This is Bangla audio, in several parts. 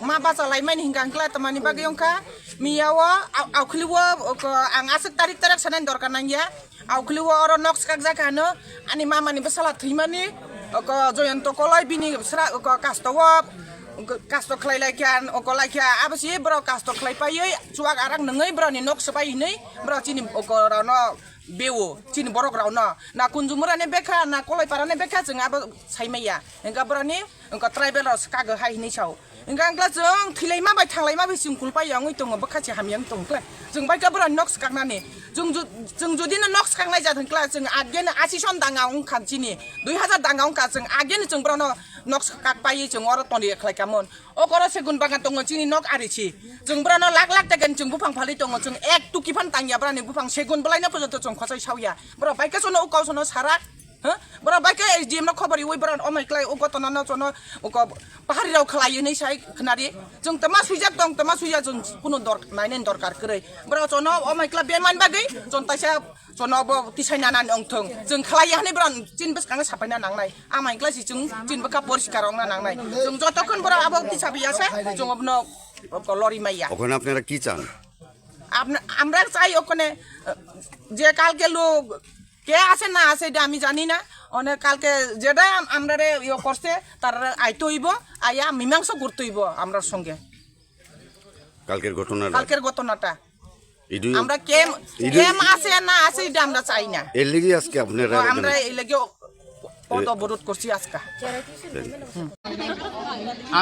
ma ba salai main hinggang kla temani bagi yongka miyawa au kliwa ang asik tarik sanan dorkan nangya au kliwa oro nox kak zakano ani mama ni besala trimani joyan to kolai bini sra kastowa kasto klai laikan laikia apa sih bro kasto klai paye cuak arang nengai bro ni nox sepai ini bro cini rano bewo cini borok rano na kunjumurane beka na kolai parane beka jeng apa saimaya engka bro ni engka tribal ros kaga hai ni chau engka angla jeng thilai ma bai thanglai ma bai singkul pa yang ui tong bakachi hamyang tong kla jeng bai ka bro nox kak nani jeng jodi na nox kak nai jateng kla jeng agen asison dangaung kan cini 2000 dangaung ka jeng agen jeng bro no nox kak pai jeng oro toni klai kamon o koro segun bangan tong cini nok arichi jeng bro no lak tegen jeng bupang phali tong jeng ek tuki phan tangya bro ni bupang segun belai na pojot jeng khosai sauya bro bai ka sono ukau sono sarak bro bai ka SDM no khobari ui bro o mai klai o gotona no sono o pahari rau khlai nei sai khnari jeng tama suijak jeng kuno dor nainen dorkar kre bro sono o mai klai beman bagai jon taisa sono bo tisaina nan ongthong jeng khlai hane bro cin bes kang sapaina nangnai amai klai si jeng cin beka poriskar ong nangnai jeng jotokon bro abo tisabiasa jeng obno lori maia ওখানে আপনারা কি চান আমরা চাই ওখানে যে কালকে লোক কে আছে না আছে এটা আমি জানি না অনেক কালকে যেটা আমরা ইয়ে করছে তার আইতে হইব আইয়া মীমাংসা করতে হইব আমরার সঙ্গে কালকের ঘটনাটা আমরা কেম আছে না আছে এটা আমরা চাই না এর লাগি আজকে আপনারা আমরা এই লাগি পদ অবরোধ করছি আজকে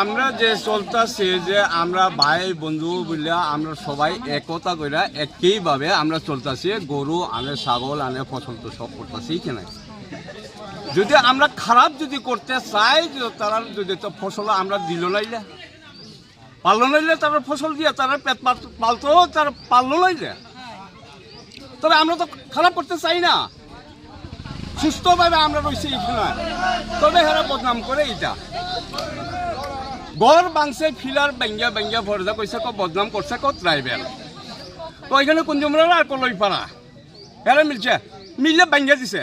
আমরা যে চলতেছে যে আমরা ভাই বন্ধু বলে আমরা সবাই একতা করে একইভাবে আমরা চলতেছি গরু আনে ছাগল আনে ফসল তো সব করতেছি কেন যদি আমরা খারাপ যদি করতে চাই তারা যদি তো ফসল আমরা দিল নাইলে পারলো নাইলে তারা ফসল দিয়ে তারা পেট পালতো তারা পারলো নাইলে তবে আমরা তো খারাপ করতে চাই না সুস্থভাবে আমরা রয়েছি এখানে তবে হেরা বদনাম করে এটা গড় বাংসে ফিলার বেঙ্গা ভরজা কইছে বদনাম করছে ট্রাইবেল তো এখানে কুঞ্জুমরা আর কলই পাড়া হেরা মিলে বেঙ্গা দিছে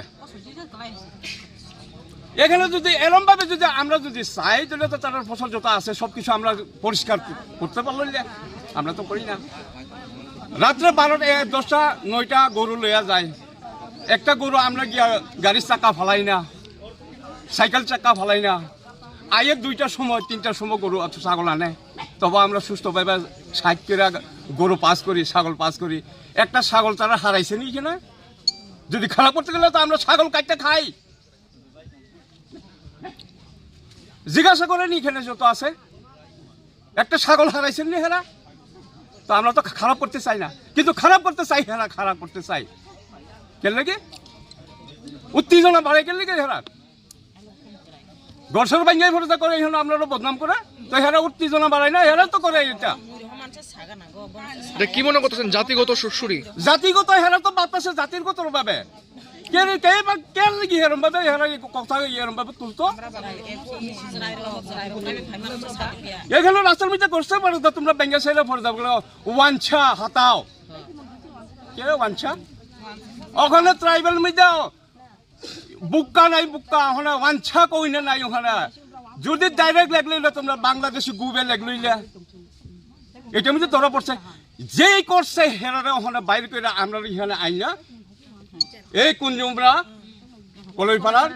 এখানে যদি এরম ভাবে যদি আমরা যদি চাই তাহলে তো তার ফসল যত আছে সবকিছু আমরা পরিষ্কার করতে পারলো আমরা তো করি না রাত্রে 12টা 9টা গরু লইয়া যায় একটা গরু আমরা গিয়া গাড়ির চাকা ফালাই না সাইকেল চাকা ফালাই না আইয়ের 2টার সময় 3টার সময় গরু ছাগল আনে তবে আমরা সুস্থভাবে 60 করে গরু পাস করি ছাগল পাস করি একটা ছাগল তারা হারাইছে নি কিনা যদি খারাপ করতে গেলে তো আমরা ছাগল কাটতে খাই জিজ্ঞাসা করে নি এখানে যত আছে একটা ছাগল হারাইছেন নি হেরা তো আমরা তো খারাপ করতে চাই না কিন্তু খারাপ করতে চাই হেরা খারাপ করতে চাই কেন লাগে উত্তেজনা বাড়ে কেন লাগে হেরা গড়সর বাঙ্গাই ভরসা করে এখন আমরা বদনাম করে তো হেরা উত্তেজনা বাড়ায় না হেরা তো করে এটা কি মনে করতেছেন জাতিগত সুরসুরি জাতিগত হেরা তো বাতাসে জাতিগত ভাবে কেন লাগি হেরম ভাবে হেরা কথা এরম ভাবে তুলতো এখানে রাস্তার মধ্যে করতে পারো তো তোমরা বেঙ্গা সাইডে ভরসা করে ওয়াঞ্ছা হাতাও কে ওয়াঞ্ছা ওখানে ট্রাইবেল মধ্যে বুক্কা নাই বুক্কা ওখানে ওয়াঞ্ছা কইনে নাই ওখানে যদি ডাইরেক্ট লাগলে তোমরা বাংলাদেশি গুবে লাগলে এটা মধ্যে ধরা পড়ছে যেই করছে হেরারে ওখানে বাইরে করে আমরা এখানে আইনা এই কুঞ্জুমরা কলইপাড়ার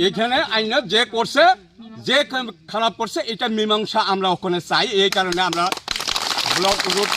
এখানে আইনা যে করছে যে খারাপ করছে এটা মীমাংসা আমরা ওখানে চাই এই কারণে আমরা ব্লক রুট